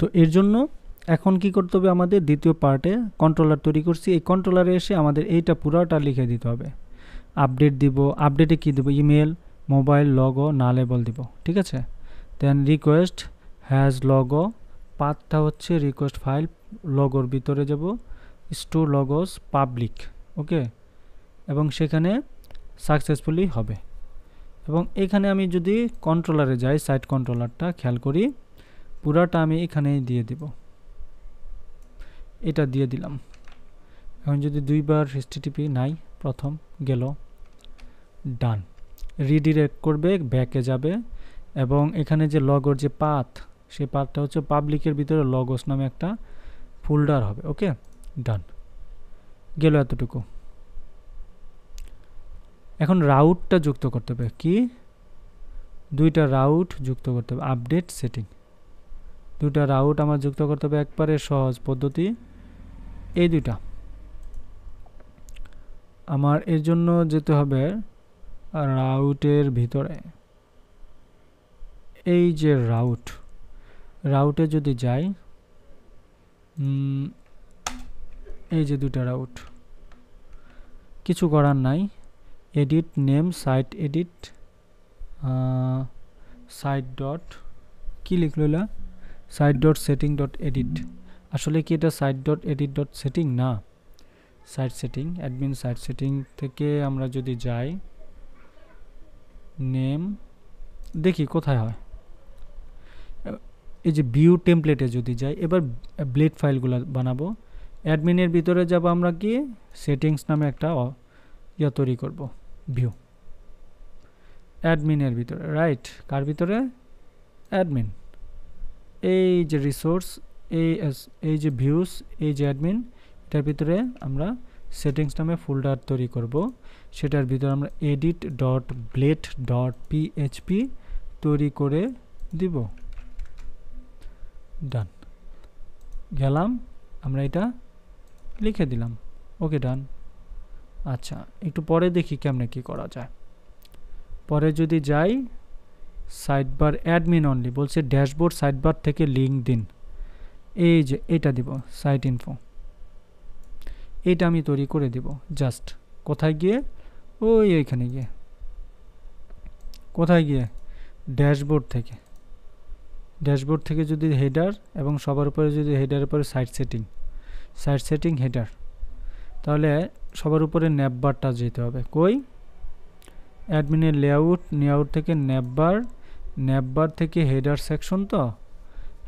তো এর জন্য এখন কি করতে হবে, আমাদের দ্বিতীয় পার্টে কন্ট্রোলার তৈরি করছি, এই কন্ট্রোলারে এসে আমাদের এইটা পুরোটা লিখে দিতে হবে। আপডেট দিব, আপডেটে কি দেব, ইমেল, মোবাইল, লগো, না লেবেল দিব, ঠিক আছে। দেন রিকোয়েস্ট হ্যাজ লগো, পাথটা হচ্ছে রিকোয়েস্ট ফাইল, লগোর ভিতরে যাব, স্টোর লগোস পাবলিক, ওকে, এবং সেখানে সাকসেসফুলি হবে। এবং এখানে আমি যদি কন্ট্রোলারে যাই, সাইট কন্ট্রোলারটা খেয়াল করি, পুরাটা আমি এখানেই দিয়ে দিব, এটা দিয়ে দিলাম। এখন যদি দুইবার http নাই, প্রথম গেল, ডান, রিডিরেক্ট করবে, ব্যাকে যাবে, এবং এখানে যে লগোর যে পাথ, সেই পাথটা হচ্ছে পাবলিকের ভিতরে লগোস নামে একটা ফোল্ডার হবে, ওকে, ডান, গেল এতটুকু। এখন রাউটটা যুক্ত করতে হবে, কি দুইটা রাউট যুক্ত করতে হবে, আপডেট সেটিং, দুইটা রাউট আমার যুক্ত করতে হবে, একবারে সহজ পদ্ধতি, এই দুইটা আমার এর জন্য যেতে হবে রাউটের ভিতরে, এই যে রাউটে যদি যাই, এই যে দুইটা রাউট, কিছু করার নাই, edit name site edit site dot কি লিখলো, site dot setting dot edit, আসলে কি এটা site dot edit dot setting না, site setting, admin site setting থেকে আমরা যদি যাই, নেম দেখি কোথায় হয়, এই যে ভিউ টেমপ্লেটে যদি যাই, এবার ব্লেড ফাইলগুলো বানাবো, অ্যাডমিনের ভিতরে যাব, আমরা কি সেটিংস নামে একটা ইয়া তৈরি করব, ভিউ অ্যাডমিনের ভিতরে, রাইট, কার ভিতরে, অ্যাডমিন, এই যে রিসোর্স, এই যে ভিউস, এই যে অ্যাডমিন, এটার ভিতরে আমরা সেটিংস নামে ফোল্ডার তৈরি করব, সেটার ভিতরে আমরা edit dot blade dot PHP তৈরি করে দিব, ডান, গেলাম, আমরা এটা লিখে দিলাম, ওকে, ডান। আচ্ছা, একটু পরে দেখি কেমনে কি করা যায়। পরে যদি যাই, সাইডবার অ্যাডমিন অনলি বলছে, ড্যাশবোর্ড সাইডবার থেকে লিঙ্ক দিন, এই যে এটা দিব, সাইট ইনফো, এইটা আমি তৈরি করে দিব, জাস্ট কোথায় গিয়ে, এইখানে গিয়ে, কোথায় গিয়ে, ড্যাশবোর্ড থেকে যদি হেডার, এবং সবার উপরে যদি হেডারের উপরে সাইট সেটিং হেডার, তাহলে সবার উপরে ন্যাপবারটা যেতে হবে, কই, অ্যাডমিনের লেআউট থেকে ন্যাপবার থেকে হেডার সেকশন, তো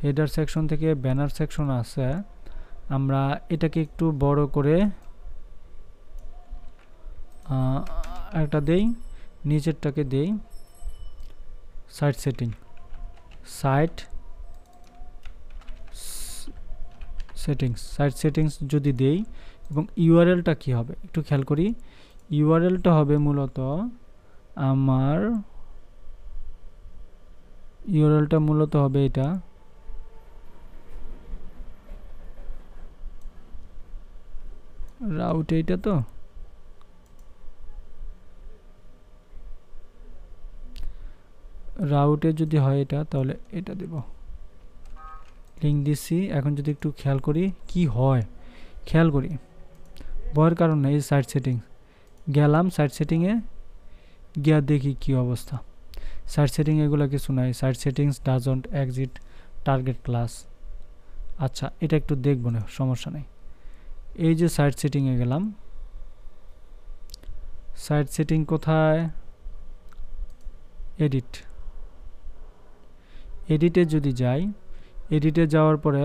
হেডার সেকশন থেকে ব্যানার সেকশন আছে, আমরা এটাকে একটু বড় করে একটা দেই, নিচেরটাকে দেই সাইট সেটিংস যদি দেই, এবং ইউআরএলটা কি হবে একটু খেয়াল করি, ইউআরএলটা হবে মূলত আমার, ইউআরএলটা মূলত হবে এটা, রাউট, এইটা তো রাউটে যদি হয় এটা, তাহলে এটা দেব, লিঙ্ক দিছি। এখন যদি একটু খেয়াল করি কি হয়, খেয়াল করি, ভয়ের কারণ নেই, এই সাইট সেটিং গেলাম, সাইট সেটিংয়ে গিয়া দেখি কি অবস্থা, সাইট সেটিং এগুলো কিছু নাই, site settings doesn't exit target class, আচ্ছা এটা একটু দেখব না, সমস্যা নেই। এই যে সাইট সেটিংয়ে গেলাম, সাইট সেটিং কোথায়, এডিটে যদি যাই, এডিটে যাওয়ার পরে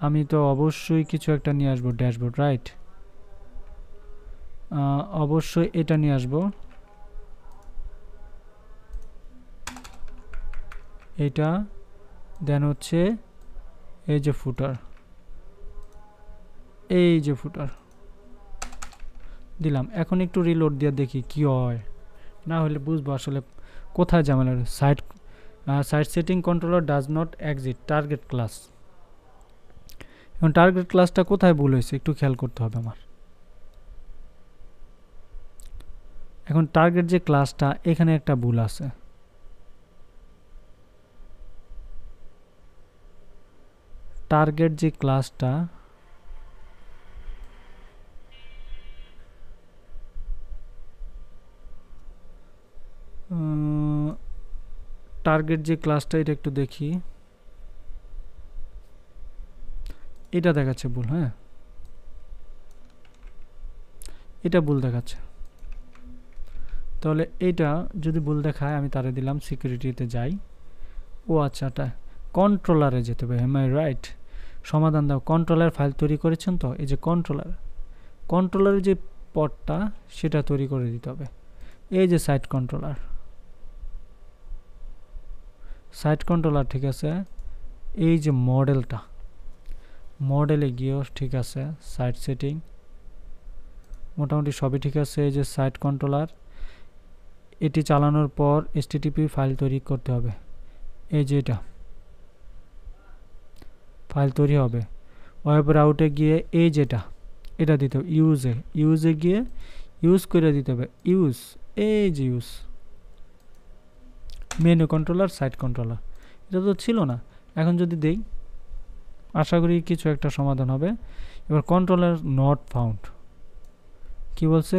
আমি তো অবশ্যই কিছু একটা নিয়ে আসবো, ড্যাশবোর্ড, রাইট, অবশ্যই এটা নিয়ে আসবো, এটা, দেন হচ্ছে এই যে ফুটার, দিলাম। এখন একটু রিলোড দিয়ে দেখি কি হয়, না হলে বুঝবো আসলে কোথায় ঝামেলা, site setting controller does not exit target class, এখন টার্গেট ক্লাসটা কোথায় ভুল হয়েছে একটু খেয়াল করতে হবে আমার। এখন টার্গেট যে ক্লাসটা, এখানে একটা ভুল আছে, টার্গেট যে ক্লাসটা এটা একটু দেখি, এটা দেখাচ্ছে ভুল। হ্যাঁ, এটা ভুল দেখাচ্ছে। তাহলে এইটা যদি ভুল দেখায় আমি তারে দিলাম সিকিউরিটিতে যাই। ও আচ্ছা, এটা কন্ট্রোলারে যেতে হবে। Am I right? সমাধান দাও। কন্ট্রোলার ফাইল তৈরি করেছেন তো, এই যে কন্ট্রোলারের যে পডটা সেটা তৈরি করে দিতে হবে। এই যে সাইট কন্ট্রোলার ঠিক আছে। এই যে মডেলে গিয়েও ঠিক আছে, সাইট সেটিং মোটামুটি সবই ঠিক আছে। এই যে সাইট কন্ট্রোলার, এটি চালানোর পর HTTP ফাইল তৈরি করতে হবে। এই যে এটা ফাইল তৈরি হবে। ওয়েব রাউটে গিয়ে এই যেটা এটা দিতে হবে, ইউজে গিয়ে ইউজ করে দিতে হবে। এই যে মেনু কন্ট্রোলার, সাইট কন্ট্রোলার, এটা তো ছিল না। এখন যদি দেই, আশা করি কিছু একটা সমাধান হবে। এবার কন্ট্রোলার নট ফাউন্ড, কি বলছে?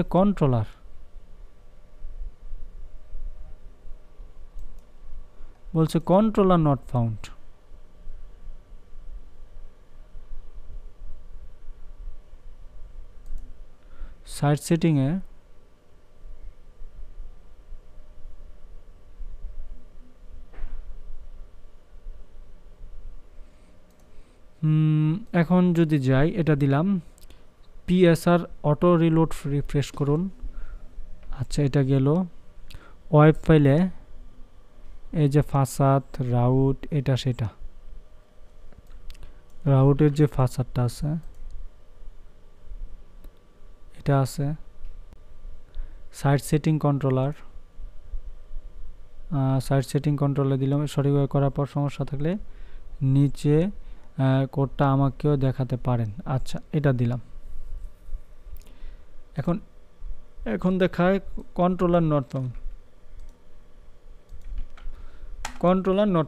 Controller not found. সাইট সেটিংয়ে এখন যদি যাই, এটা দিলাম PSR অটো রিলোড, রিফ্রেশ করুন। আচ্ছা, এটা গেল ওয়েব ফাইলে। এই যে ফাসাদ রাউট, এটা সেটা রাউটের যে ফাসাদটা আছে এটা আছে। সাইট সেটিং কন্ট্রোলার দিলাম। সঠিকভাবে করার পর সমস্যা থাকলে নিচে কোডটা আমাকেও দেখাতে পারেন। আচ্ছা, এটা দিলাম। এখন দেখায় কন্ট্রোলার নট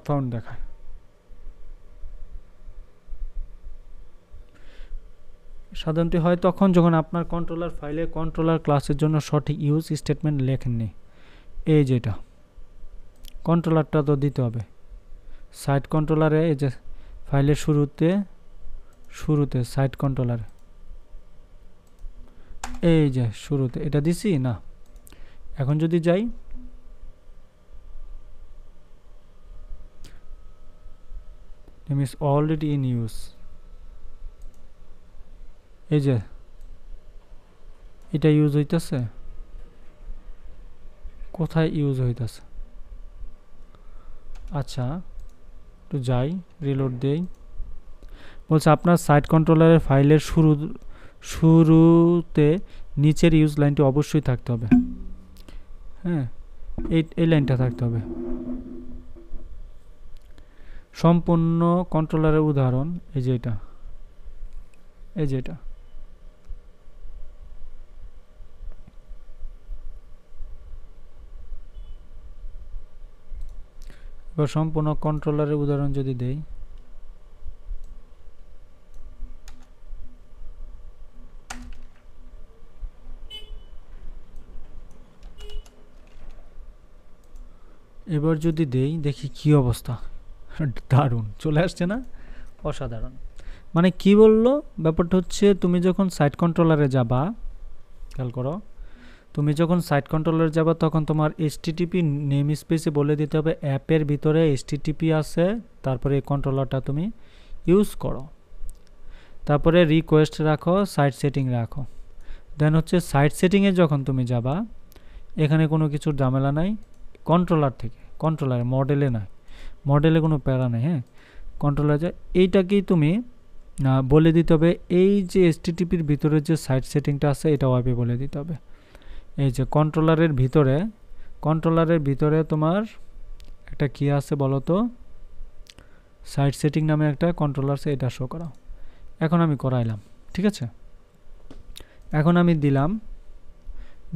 ফাউন্ড দেখায়। সাধারণত হয় তখন যখন আপনার কন্ট্রোলার ফাইলে কন্ট্রোলার ক্লাসের জন্য সঠিক ইউজ স্টেটমেন্ট লেখেননি। এই যেটা কন্ট্রোলারটা তো দিতে হবে। সাইট কন্ট্রোলারে এই যে ফাইলের শুরুতে সাইট কন্ট্রোলারে, এই যে শুরুতে এটা দিছি না। এখন যদি যাই, name is already in use, এই যে এটা ইউজ হইতেছে। কোথায় ইউজ হইতেছে? আচ্ছা, একটু যাই, রিলোড দেই। বলছে আপনার সাইট কন্ট্রোলারের ফাইলের শুরুতে নিচের ইউজ লাইনটি অবশ্যই থাকতে হবে। হ্যাঁ, এই লাইনটা থাকতে হবে। সম্পূর্ণ কন্ট্রোলারের উদাহরণ এই যে এটা, এবার সম্পূর্ণ কন্ট্রোলারের উদাহরণ যদি দেই, এবার যদি দেই, দেখি কি অবস্থা। দারুণ চলে আসছে না? অসাধারণ। মানে কি বললো? ব্যাপারটা হচ্ছে তুমি যখন সাইট কন্ট্রোলারে যাবা, খেয়াল করো, তুমি যখন সাইট কন্ট্রোলারে যাবা তখন তোমার HTTP নেম স্পেসে বলে দিতে হবে অ্যাপের ভিতরে HTTP আছে, তারপরে এই কন্ট্রোলারটা তুমি ইউজ করো। তারপরে রিকোয়েস্ট রাখো, সাইট সেটিং রাখো। দেন হচ্ছে সাইট সেটিংয়ে যখন তুমি যাবা, এখানে কোনো কিছুর ঝামেলা নাই। কন্ট্রোলার মডেলে নাই, মডেলে কোনো প্যারা নেই। হ্যাঁ, কন্ট্রোলার যা এইটাকেই তুমি বলে দিতে হবে। এই যে HTTPর ভিতরে যে সাইট সেটিংটা আছে এটা ওয়েবে বলে দিতে হবে। এই যে কন্ট্রোলারের ভিতরে তোমার একটা কি আছে বলো তো? সাইট সেটিং নামে একটা কন্ট্রোলার আছে, এটা শো করাও। এখন আমি করাইলাম, ঠিক আছে। এখন আমি দিলাম,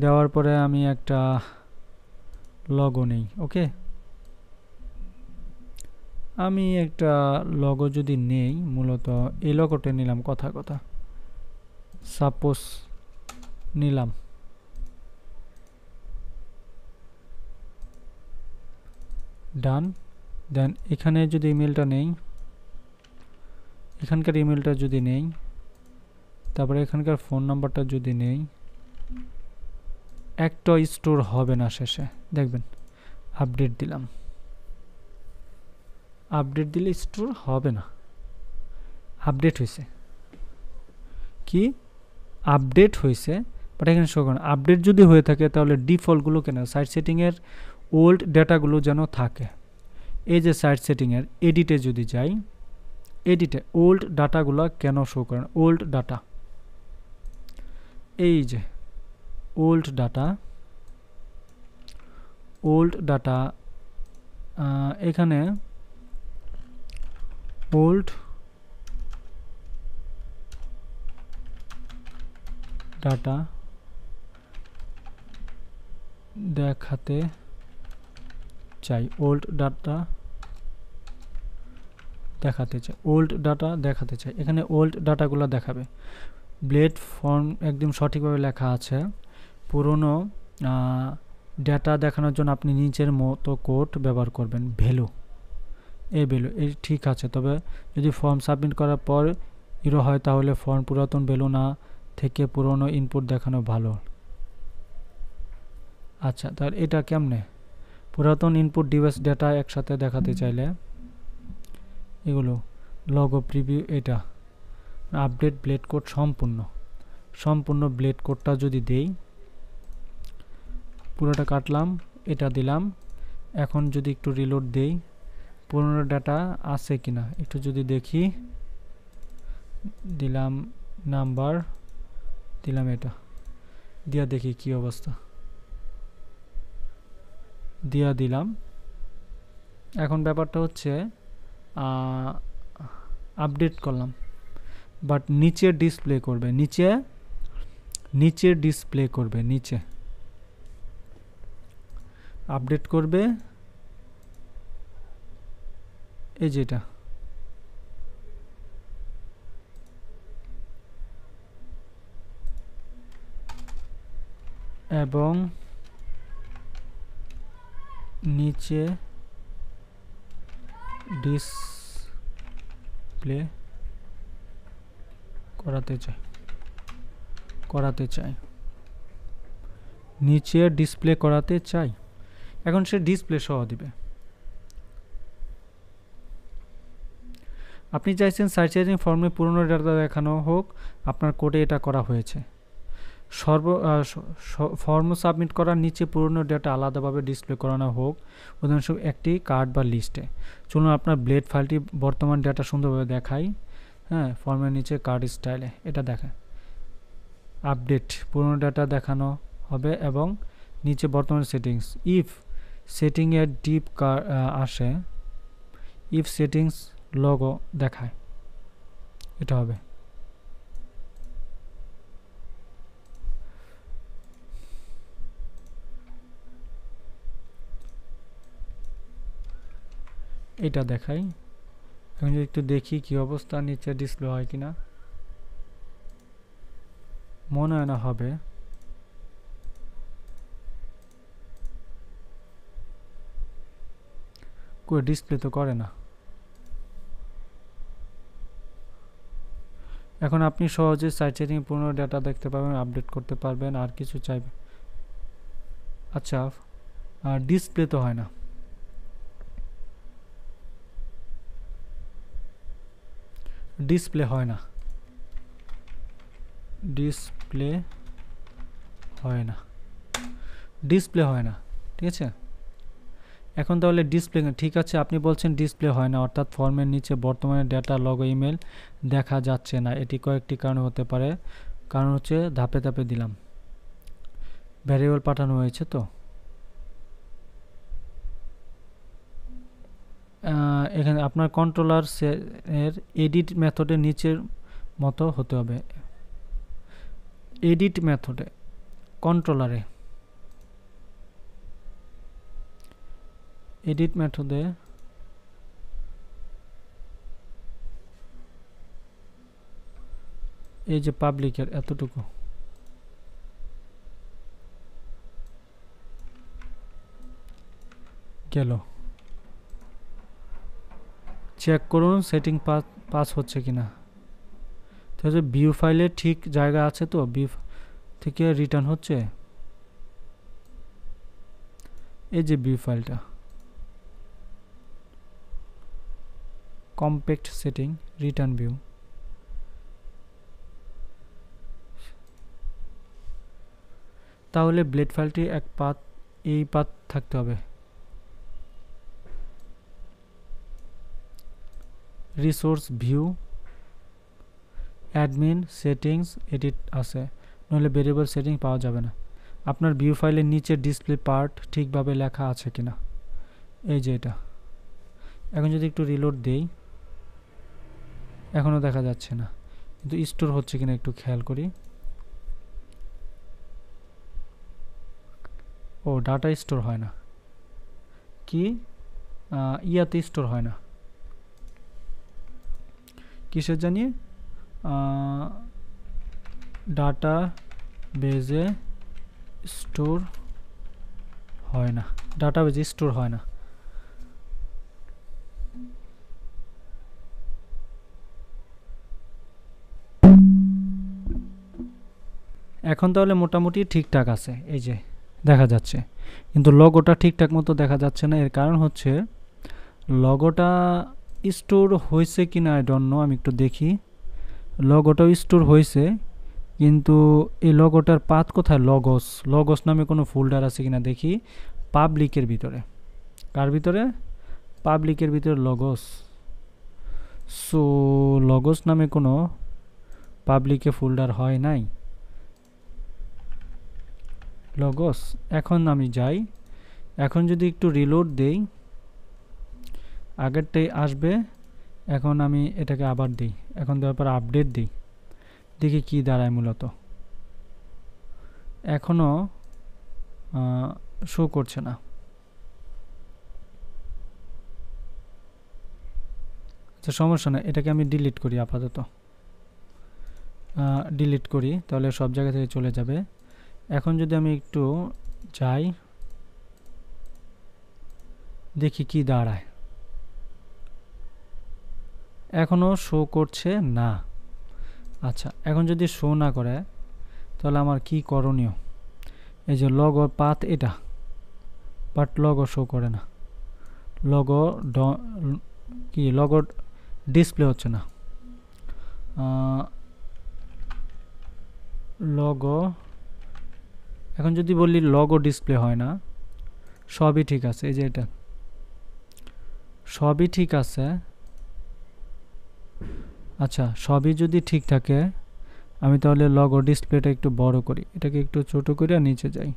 দেওয়ার পরে আমি একটা লগো নেই। ওকে, আমি একটা লগো যদি নেই, মূলত এই লগোটা নিলাম, কথা সাপোজ নিলাম, ডান। দেন এখানে যদি ইমেলটা নেই, এখানকার ইমেলটা যদি নেই, তারপরে এখানকার ফোন নাম্বারটা যদি নেই, একটা স্টোর হবে না শেষে, দেখবেন। আপডেট দিলাম, আপডেট দিলে স্টোর হবে না। আপডেট হয়েছে, কি আপডেট হয়েছে, বাট এখানে শো করেন। আপডেট যদি হয়ে থাকে তাহলে ডিফল্টগুলো কেন, সাইট সেটিংয়ের ওল্ড ডেটাগুলো যেন থাকে। এই যে সাইট সেটিংয়ের এডিটে যদি যাই, এডিটে ওল্ড ডাটাগুলো কেন শো করেন, ওল্ড ডাটা, এই যে ওল্ড ডাটা, ওল্ড ডাটা, এখানে ওল্ড ডাটা দেখাতে চাই, ওল্ড ডাটা দেখাতে চাই, ওল্ড ডাটা দেখাতে চাই। এখানে ওল্ড ডাটাগুলো দেখাবে। ব্লেড ফর্ম একদম সঠিকভাবে লেখা আছে। পুরনো ডেটা দেখানোর জন্য আপনি নিচের মতো কোড ব্যবহার করবেন, ভ্যালু, এই ভ্যালু এই ঠিক আছে। তবে যদি ফর্ম সাবমিট করার পর ইরো হয় তাহলে ফর্ম পুরাতন ভ্যালু না থেকে পুরনো ইনপুট দেখানো ভালো। আচ্ছা, তাহলে এটা কেমনে, পুরাতন ইনপুট ডিভাইস ডেটা একসাথে দেখাতে চাইলে এগুলো লগো প্রিভিউ, এটা আপডেট ব্লেড কোড সম্পূর্ণ ব্লেড কোডটা যদি দেই, পুরোটা কাটলাম, এটা দিলাম। এখন যদি একটু রিলোড দেই, পুরনো ডাটা আছে কিনা একটু যদি দেখি, দিলাম নাম্বার, দিলাম এটা দিয়া দেখি কি অবস্থা, দিয়া দিলাম। এখন ব্যাপারটা হচ্ছে আপডেট করলাম, বাট নিচে ডিসপ্লে করবে, নিচে ডিসপ্লে করবে, নিচে আপডেট করবে, এই যেটা, এবং নিচে ডিসপ্লে করাতে চাই, নিচে ডিসপ্লে করাতে চাই। এখন সে ডিসপ্লে সহ দিবে। আপনি চাইছেন সাইট সেটিং ফর্মে পুরনো ডাটা দেখানো হোক, আপনার কোডে এটা করা হয়েছে। ফর্ম সাবমিট করার নিচে পুরনো ডেটা আলাদাভাবে ডিসপ্লে করানো হোক, উদাহরণস্বরূপ একটি কার্ড বা লিস্টে। চলুন আপনার ব্লেড ফাইলটি বর্তমান ডেটা সুন্দরভাবে দেখাই। হ্যাঁ, ফর্মের নিচে কার্ড স্টাইলে এটা দেখায়। আপডেট পুরনো ডেটা দেখানো হবে এবং নিচে বর্তমান সেটিংস, ইফ সেটিংয়ের ডিপ আসে, ইফ সেটিংস লগো দেখায়, এটা হবে। এটা দেখাই। এখন যদি একটু দেখি কি অবস্থা, নিচে ডিসপ্লে হয় কিনা, মনে হয় না হবে। কই ডিসপ্লে তো করে না। এখন আপনি সহজে সাইট সেটিং পুরনো ডেটা দেখতে পাবেন, আপডেট করতে পারবেন, আর কিছু চাইবেন। আচ্ছা, ডিসপ্লে তো হয় না, ডিসপ্লে হয় না, ডিসপ্লে হয় না, ঠিক আছে। এখন তাহলে ডিসপ্লে ঠিক আছে, আপনি বলছেন ডিসপ্লে হয় না, অর্থাৎ ফর্মের নিচে বর্তমানে ডেটা, লগো, ইমেল দেখা যাচ্ছে না। এটি কয়েকটি কারণ হতে পারে। কারণ হচ্ছে ধাপে ধাপে দিলাম, ভ্যারিয়েবল পাঠানো হয়েছে তো। এখানে আপনার কন্ট্রোলার এর এডিট মেথডে নিচের মতো হতে হবে। এডিট মেথডে কন্ট্রোলারে, এডিট মেথডে এই যে পাবলিকের এতটুকু গেল, চেক করুন সেটিং পাস হচ্ছে কিনা। তাহলে ভিউ ফাইলে ঠিক জায়গা আছে তো, ভিউ থেকে রিটার্ন হচ্ছে। এই যে ভিউ ফাইলটা কম্প্যাক্ট সেটিং রিটার্ন ভিউ, তাহলে ব্লেড ফাইলটি এক পাথ, এই পাথ থাকতে হবে। Resource view admin settings edit আছে, নইলে ভেরিয়েবল সেটিং পাওয়া যাবে না। আপনার ভিউ ফাইলের নিচে ডিসপ্লে পার্ট ঠিকভাবে লেখা আছে কিনা, এই যে এটা। এখন যদি একটু রিলোড দেই, এখনও দেখা যাচ্ছে না, কিন্তু স্টোর হচ্ছে কিনা একটু খেয়াল করি। ও ডাটা স্টোর হয় না, কি ইয়াতে স্টোর হয় না, কিসের জানি ডাটা বেজে স্টোর হয় না, ডাটা বেজে স্টোর হয় না। এখন তাহলে মোটামুটি ঠিকঠাক আছে, এই যে দেখা যাচ্ছে, কিন্তু লগোটা ঠিকঠাক মতো দেখা যাচ্ছে না। এর কারণ হচ্ছে লগোটা স্টোর হয়েছে কিনা আই ডোন্ট নো, আমি একটু দেখি। লগোটাও স্টোর হয়েছে, কিন্তু এই লগোটার পাথ কোথায়? লগস, লগস নামে কোনো ফোল্ডার আছে কিনা দেখি। পাবলিকের ভিতরে, কার ভিতরে? পাবলিকের ভিতরে লগস। সো লগস নামে কোনো পাবলিকে ফোল্ডার হয় নাই লগস। এখন আমি যাই, এখন যদি একটু রিলোড দেই আগেরটাই আসবে। এখন আমি এটাকে আবার দিই, এখন দেওয়ার পর আপডেট দিই, দেখি কি দাঁড়ায় মূলত। এখনও শো করছে না। আচ্ছা সমস্যা না, এটাকে আমি ডিলিট করি আপাতত। ডিলিট করি, তাহলে সব জায়গা থেকে চলে যাবে। এখন যদি আমি একটু যাই, দেখি কি দাঁড়ায়। এখনও শো করছে না। আচ্ছা এখন যদি শো না করে তাহলে আমার কি করণীয়? এই যে লগো পাথ এটা, বাট লগো শো করে না, লগো কি লগো ডিসপ্লে হচ্ছে না। লগো এখন যদি বলি লগো ডিসপ্লে হয় না, সবই ঠিক আছে, এই যে এটা সবই ঠিক আছে। আচ্ছা সবই যদি ঠিক থাকে, আমি তাহলে লগো ডিসপ্লেটা একটু বড় করি, এটাকে একটু ছোট করে নিচে যাই,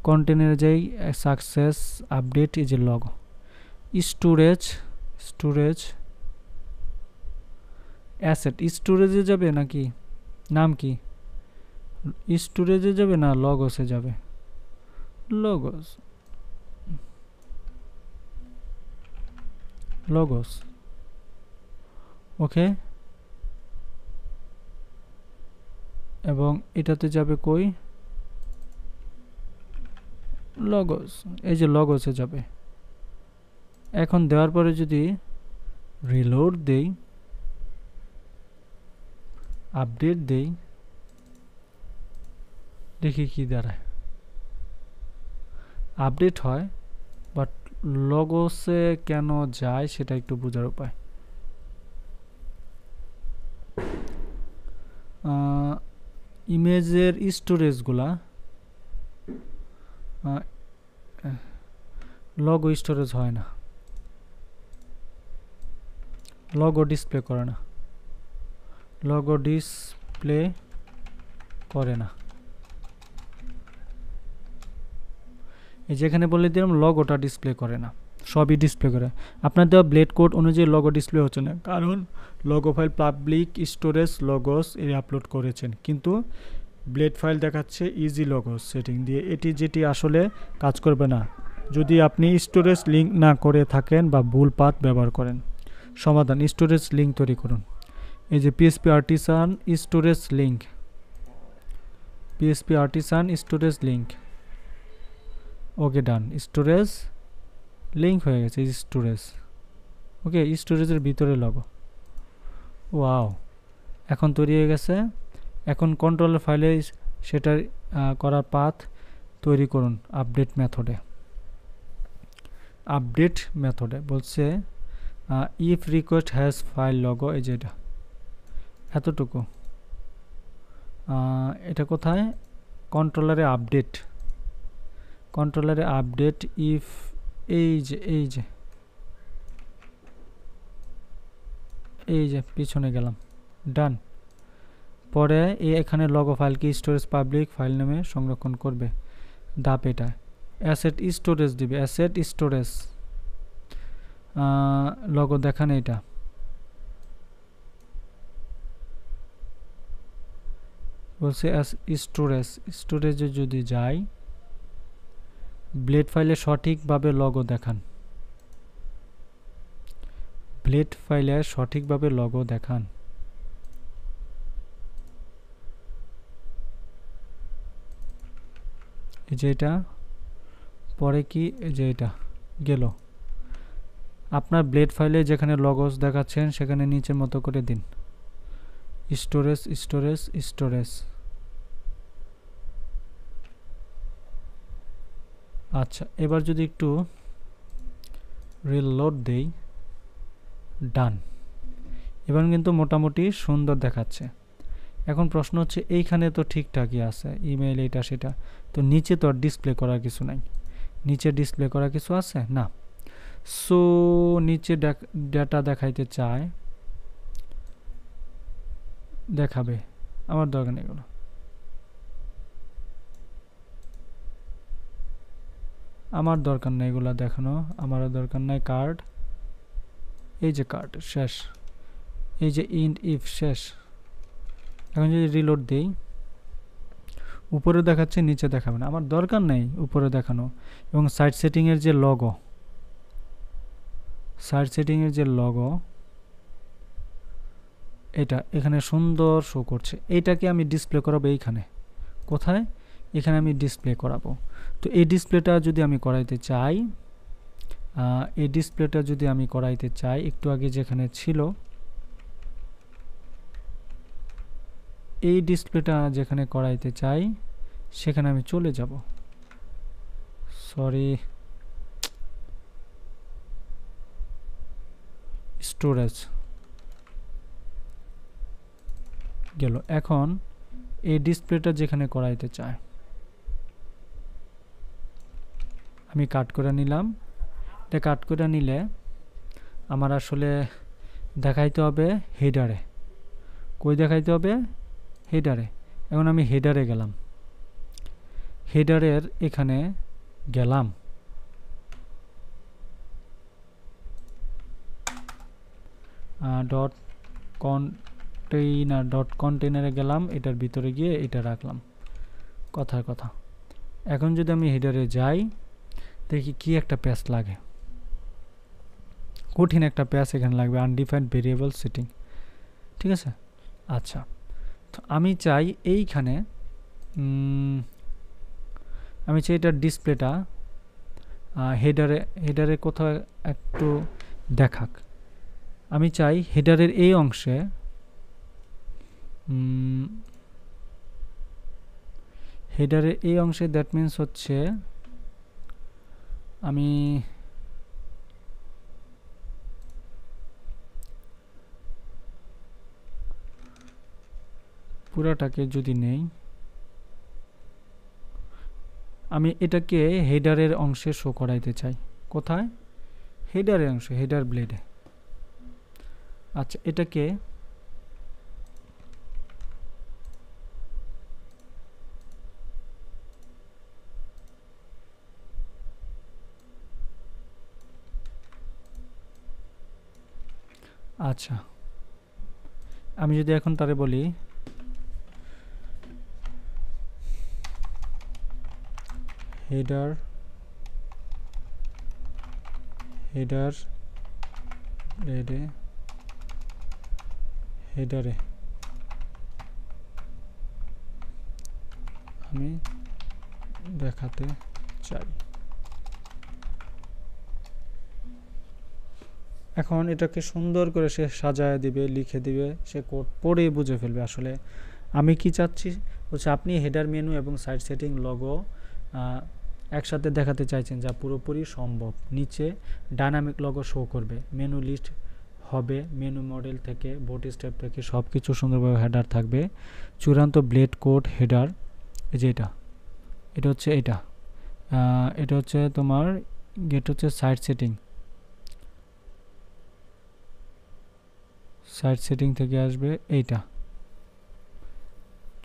কন্টেনারে যাই, সাকসেস আপডেট, এই যে লগো স্টোরেজ, স্টোরেজ অ্যাসেট, স্টোরেজে যাবে নাকি নাম কি? স্টোরেজে যাবে না লগসে যাবে? লগস, লগস, ওকে। এবং এটাতে যাবে কই? লগস, এই যে লগসে যাবে। এখন দেওয়ার পরে যদি রিলোড দেই, আপডেট দেই, দেখি কি দাঁড়ায়। আপডেট হয়, বাট লগসে কেন যায় সেটা একটু বোঝার উপায়। ইমেজের স্টোরেজগুলা লগো স্টোরেজ হয় না, লগো ডিসপ্লে করে না, লগো ডিসপ্লে করে না। এই যেখানে বলে দিলাম লগোটা ডিসপ্লে করে না, সবই ডিসপ্লে করে। আপনার দেওয়া ব্লেড কোড অনুযায়ী লগো ডিসপ্লে হচ্ছে না, কারণ logo file public storage logos এর আপলোড করেছেন, কিন্তু ব্লেড ফাইল দেখাচ্ছে ইজি লগোস সেটিং দিয়ে। এটি যেটি আসলে কাজ করবে না যদি আপনি স্টোরেজ লিঙ্ক না করে থাকেন বা ভুল পাথ ব্যবহার করেন। সমাধান: স্টোরেজ লিঙ্ক তৈরি করুন। এই যে PHP artisan storage link, PHP artisan storage link, okay done, storage link হয়ে গেছে, স্টোরেজ, ওকে স্টোরেজের ভিতরে লগো, ওয়াও এখন তৈরি হয়ে গেছে। এখন কন্ট্রোলার ফাইলে সেটা করার পাথ তৈরি করুন আপডেট মেথডে। আপডেট মেথডে বলছে if request has file logo, এই যে এটা এতটুকু, এটা কোথায়, কন্ট্রোলারে আপডেট, কন্ট্রোলারে আপডেট ইফ, এই যে এই যে এই যে পিছনে গেলাম, ডান। পরে এখানে লগো ফাইলকে স্টোরেজ পাবলিক ফাইল নামে সংরক্ষণ করবে, ডাপ এটা অ্যাসেট স্টোরেজ দিবে, অ্যাসেট স্টোরেজ লগো দেখান, এটা বলছে স্টোরেজ, স্টোরেজে যদি যাই ব্লেড ফাইলে সঠিকভাবে লগো দেখান, ব্লেড ফাইলে সঠিকভাবে লগো দেখান, এই যে এটা, পরে কি এই যে এটা গেল, আপনার ব্লেড ফাইলে যেখানে লগোস দেখাচ্ছেন সেখানে নিচের মতো করে দিন, স্টোরেজ স্টোরেজ স্টোরেজ। আচ্ছা এবার যদি একটু রিলোড দেই, ডান, এবার কিন্তু মোটামুটি সুন্দর দেখাচ্ছে। এখন প্রশ্ন হচ্ছে এইখানে তো ঠিকঠাকই আছে, ইমেল এটা সেটা, তো নিচে তো আর ডিসপ্লে করার কিছু নাই, নিচে ডিসপ্লে করার কিছু আছে না, সো নিচে ডাটা দেখাইতে চায়, দেখাবে, আমার দরকার নেই এগুলো, আমার দরকার নেই এগুলো দেখানো, আমারও দরকার নাই। কার্ড, এই যে কার্ড শেষ, এই যে ইন্ট ইফ শেষ। এখন যদি রিলোড দেই, উপরে দেখাচ্ছে নিচে দেখাবে না, আমার দরকার নেই উপরে দেখানো। এবং সাইট সেটিংয়ের যে লগো, সাইট সেটিংয়ের যে লগো এটা এখানে সুন্দর শো করছে, এইটাকে আমি ডিসপ্লে করাবো এইখানে, কোথায়, এখানে আমি ডিসপ্লে করাবো। তো এই ডিসপ্লেটা যদি আমি করাইতে চাই, এই ডিসপ্লেটা যদি আমি করাইতে চাই, একটু আগে যেখানে ছিল এই ডিসপ্লেটা যেখানে করাইতে চাই সেখানে আমি চলে যাব, সরি, স্টোরেজ গেল। এখন এই ডিসপ্লেটা যেখানে করাইতে চাই আমি কাট করে নিলাম, এটা কাট করে নিলে আমার আসলে দেখাইতে হবে হেডারে, কই দেখাইতে হবে, হেডারে। এখন আমি হেডারে গেলাম, হেডারের এখানে গেলাম, ডট কন্টেইনার, ডট কন্টেইনারে গেলাম, এটার ভিতরে গিয়ে এটা রাখলাম, কথার কথা। এখন যদি আমি হেডারে যাই, দেখি কি একটা প্যাচ লাগে, কঠিন একটা প্যাচ এখানে লাগবে, আনডিফাইন্ড ভেরিয়েবল সেটিং, ঠিক আছে। আচ্ছা, তো আমি চাই এইখানে, আমি চাই এটার ডিসপ্লেটা হেডারে কোথাও একটু দেখাক, আমি চাই হেডারের এই অংশে, হেডারের এই অংশে, দ্যাট মিন্স হচ্ছে আমি পুরাটাকে যদি নেই, আমি এটাকে হেডারের অংশে শো করাইতে চাই, কোথায়, হেডারের অংশে, হেডার ব্লেডে। আচ্ছা এটাকে আচ্ছা আমি যদি এখন তারে বলি হেডার, হেডার ব্লেডে, হেডারে আমি দেখাতে চাই। এখন এটাকে সুন্দর করে সে সাজায় দিবে, লিখে দিবে, সে কোড পড়ে বুঝে ফেলবে আসলে আমি কি চাচ্ছি। হচ্ছে আপনি হেডার মেনু এবং সাইট সেটিং লগো একসাথে দেখাতে চাইছেন, যা পুরোপুরি সম্ভব। নিচে ডাইনামিক লগো শো করবে, মেনু লিস্ট হবে, মেনু মডেল থেকে বোট স্টেপ থেকে সব কিছু সুন্দরভাবে হেডার থাকবে। চূড়ান্ত ব্লেড কোড হেডার, এই যে এটা হচ্ছে এটা হচ্ছে তোমার গেট হচ্ছে সাইট সেটিং থেকে আসবে এইটা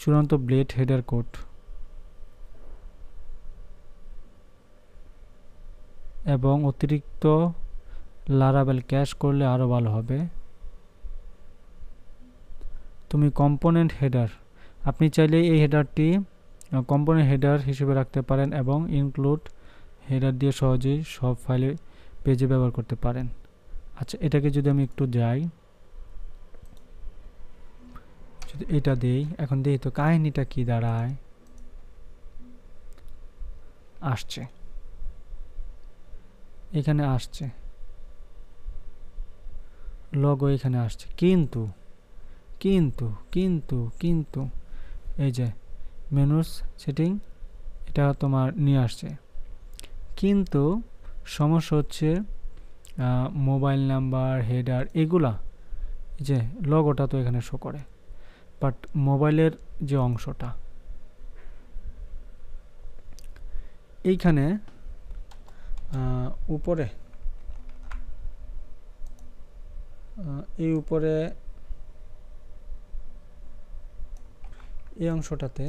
চূড়ান্ত ব্লেড হেডার কোড, এবং অতিরিক্ত লারাবেল ক্যাশ করলে আরও ভালো হবে। তুমি কম্পোনেন্ট হেডার, আপনি চাইলে এই হেডারটি কম্পোনেন্ট হেডার হিসেবে রাখতে পারেন এবং ইনক্লুড হেডার দিয়ে সহজেই সব ফাইলে পেজে ব্যবহার করতে পারেন। আচ্ছা, এটাকে যদি আমি একটু যাই, যদি এটা দেই, এখন দেখি তো কাহিনীটা কি দাঁড়ায়। আসছে, এখানে আসছে লগো, এখানে আসছে, কিন্তু কিন্তু কিন্তু কিন্তু এই যে মেনুস সেটিং এটা তোমার নিয়ে আসছে, কিন্তু সমস্যা হচ্ছে মোবাইল নাম্বার হেডার এগুলা, যে লগোটা তো এখানে শো করে, বাট মোবাইলের যে অংশটা এইখানে উপরে এই উপরে এই অংশটাতে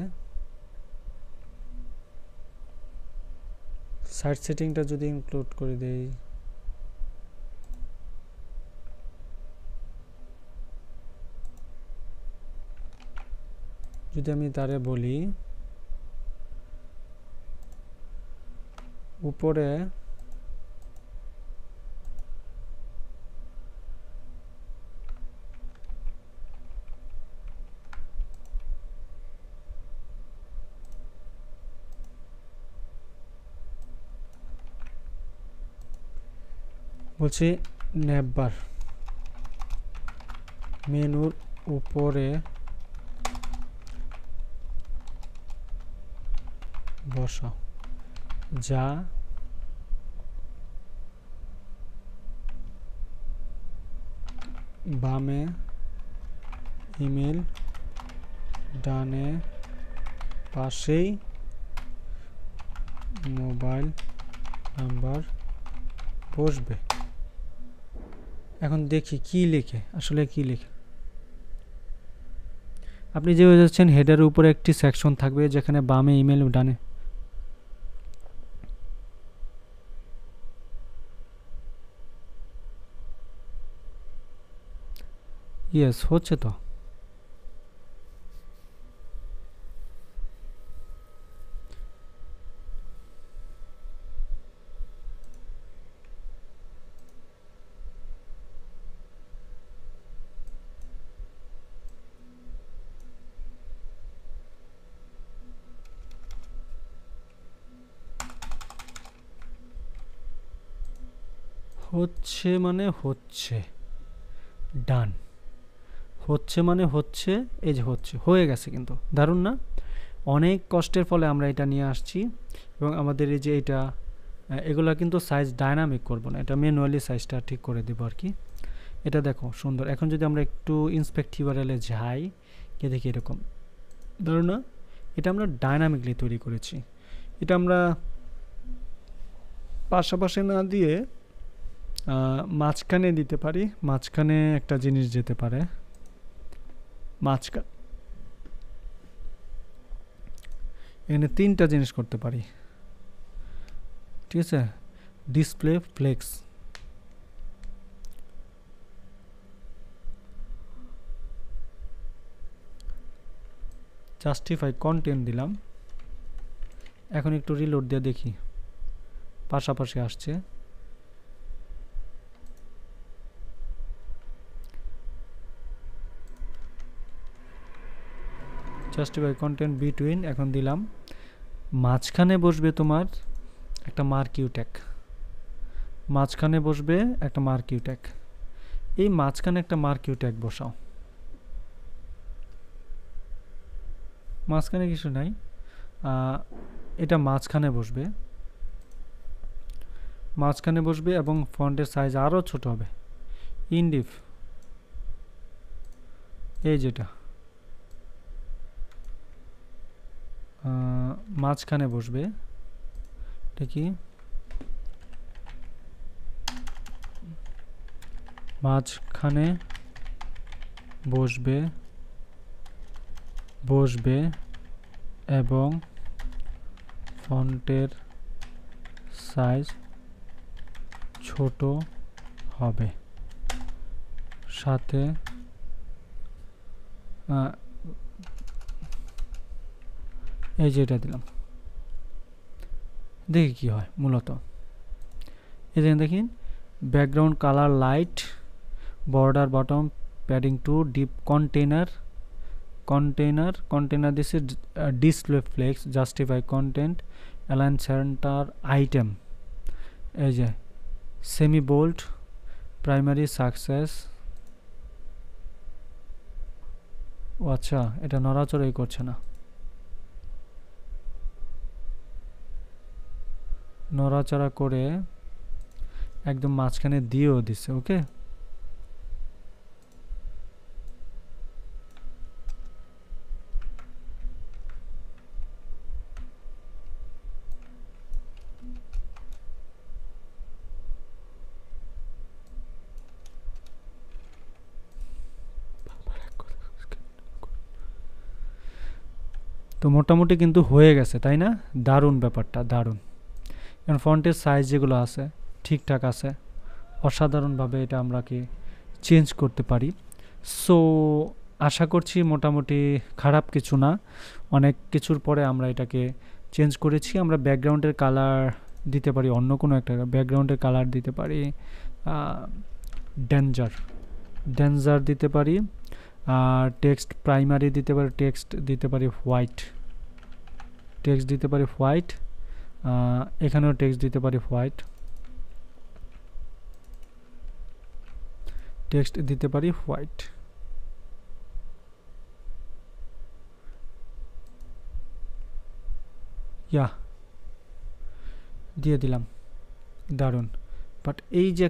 সাইট সেটিংটা যদি ইনক্লুড করে দেই, যদি আমি তারে বলি উপরে বলছি নেবার মেনুর উপরে বসা, যা বামে ইমেল, ডানে পাশেই মোবাইল নাম্বার বসবে। এখন দেখি কি লেখে, আসলে কি লেখে। আপনি যে যাচ্ছেন হেডারের উপরে একটি সেকশন থাকবে যেখানে বামে ইমেল, ডানে ইয়েস হচ্ছে তো। হচ্ছে মানে হচ্ছে, ডান, হচ্ছে মানে হচ্ছে, এই যে হচ্ছে, হয়ে গেছে, কিন্তু দারুণ না? অনেক কষ্টের ফলে আমরা এটা নিয়ে আসছি, এবং আমাদের এই যে এটা এগুলা কিন্তু সাইজ ডায়নামিক করব না, এটা ম্যানুয়ালি সাইজটা ঠিক করে দেবো আর কি। এটা দেখো সুন্দর। এখন যদি আমরা একটু ইন্সপেক্ট ইউআরএলে যাই, গিয়ে দেখি এরকম, দারুণ না? এটা আমরা ডায়নামিকলি তৈরি করেছি। এটা আমরা পাশাপাশি না দিয়ে মাঝখানে দিতে পারি, মাঝখানে একটা জিনিস যেতে পারে, মাঝখানে এখানে তিনটা জিনিস করতে পারি, ঠিক আছে? ডিসপ্লে ফ্লেক্স, জাস্টিফাই কন্টেন্ট দিলাম। এখন একটু রিলোড দিয়ে দেখি, পাশাপাশি আসছে। জাস্টিফাই কন্টেন্ট বিটুইন এখন দিলাম, মাঝখানে বসবে তোমার একটা মার্কিউ ট্যাগ, মাঝখানে বসবে একটা মার্কিউ ট্যাগ, এই মাঝখানে একটা মার্কিউ ট্যাগ বসাও, মাঝখানে কিছু নাই, এটা মাঝখানে বসবে, মাঝখানে বসবে এবং ফন্টের সাইজ আরও ছোট হবে, ইনডিফ এই যেটা মাঝখানে বসবে, এটা কি মাঝখানে বসবে বসবে এবং ফন্টের সাইজ ছোট হবে, সাথে এই যে এটা দিলাম, দেখি কি হয়। মূলত এই যে দেখেন background colour light, border bottom padding two div container this is display flex, justify content, align center item, এই যে সেমি বোল্ড, প্রাইমারি সাকসেস। ও আচ্ছা, এটা নড়াচড়াই করছে না, নড়াচড়া করে একদম মাঝখানে দিয়েও দিছে। ওকে, তো মোটামুটি কিন্তু হয়ে গেছে, তাই না? দারুণ ব্যাপারটা, দারুণ। এখন ফন্টের সাইজ যেগুলো আছে ঠিকঠাক আছে, অসাধারণভাবে এটা আমরা কি চেঞ্জ করতে পারি। সো আশা করছি মোটামুটি খারাপ কিছু না, অনেক কিছুর পরে আমরা এটাকে চেঞ্জ করেছি। আমরা ব্যাকগ্রাউন্ডের কালার দিতে পারি, অন্য কোনো একটা ব্যাকগ্রাউন্ডের কালার দিতে পারি, ডেঞ্জার দিতে পারি, আর টেক্সট প্রাইমারি দিতে পারি, টেক্সট দিতে পারি হোয়াইট, এখানেও টেক্সট দিতে পারি হোয়াইট, দিয়ে দিলাম, দারুণ। বাট এই যে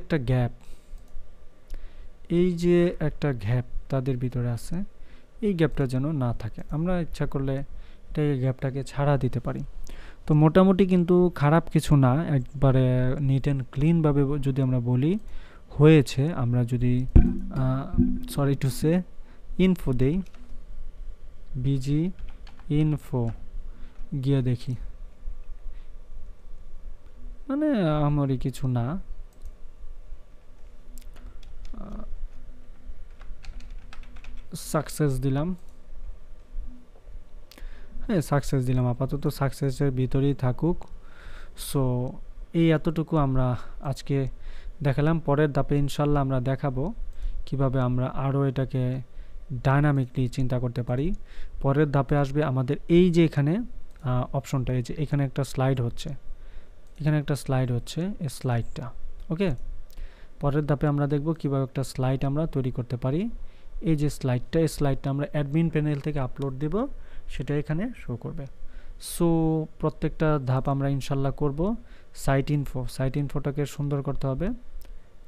একটা গ্যাপ তাদের ভিতরে আছে, এই গ্যাপটা যেন না থাকে। আমরা ইচ্ছা করলে এই গ্যাপটাকে ছাড়া দিতে পারি। তো মোটামুটি কিন্তু খারাপ কিছু না, একবারে নিট অ্যান্ড ক্লিনভাবে যদি আমরা বলি হয়েছে। আমরা যদি সরি টু সে ইনফো দেই, বিজি ইনফো গিয়ে দেখি, মানে আমারই কিছু না, সাকসেস দিলাম, হ্যাঁ সাকসেস দিলাম, আপাতত সাকসেসের ভিতরেই থাকুক। সো এই এতটুকু আমরা আজকে দেখালাম। পরের ধাপে ইনশাল্লাহ আমরা দেখাবো কিভাবে আমরা আরও এটাকে ডায়নামিকলি চিন্তা করতে পারি। পরের ধাপে আসবে আমাদের এই যে এখানে অপশনটা, এই যে এখানে একটা স্লাইড হচ্ছে, এই স্লাইডটা। ওকে, পরের ধাপে আমরা দেখব কিভাবে একটা স্লাইড আমরা তৈরি করতে পারি। এই যে স্লাইডটা আমরা অ্যাডমিন প্যানেল থেকে আপলোড দেব, সেটা এখানে শো করবে। সো প্রত্যেকটা ধাপ আমরা ইনশাল্লাহ করব। সাইট ইনফোটাকে সুন্দর করতে হবে,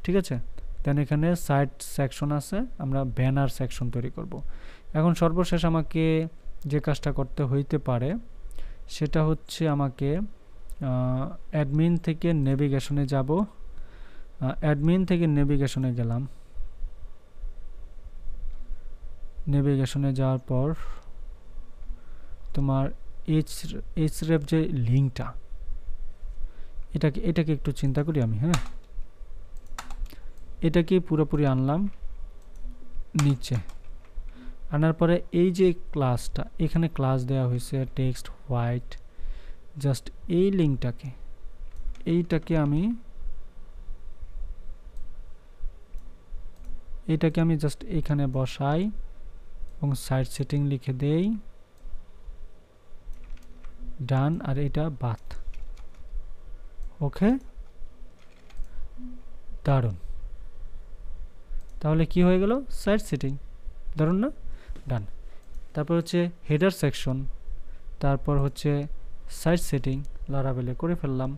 ঠিক আছে। দেন এখানে সাইট সেকশন আছে, আমরা ব্যানার সেকশন তৈরি করব। এখন সর্বশেষ আমাকে যে কাজটা করতে হইতে পারে সেটা হচ্ছে আমাকে অ্যাডমিন থেকে নেভিগেশনে যাব, অ্যাডমিন থেকে নেভিগেশনে গেলাম, নেভিগেশনে যাওয়ার পর তোমার এইচরেফ যে লিঙ্কটা, এটাকে একটু চিন্তা করি আমি, হ্যাঁ এটাকে পুরোপুরি আনলাম নিচে, আনার পরে এই যে ক্লাসটা, এখানে ক্লাস দেওয়া হয়েছে টেক্সট হোয়াইট, জাস্ট এই লিঙ্কটাকে আমি জাস্ট এখানে বসাই এবং সাইট সেটিং লিখে দেই, ডান, আর এটা বাথ। ওকে, দারুণ। তাহলে কি হয়ে গেল? Site setting. দারুণ না? ডান। তারপর হচ্ছে হেডার সেকশন, তারপর হচ্ছে সাইট সেটিং লারাভেলে করে ফেললাম।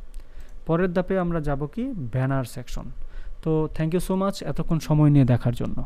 পরের ধাপে আমরা যাব কি ব্যানার সেকশন। তো থ্যাংক ইউ সো মাচ এতক্ষণ সময় নিয়ে দেখার জন্য।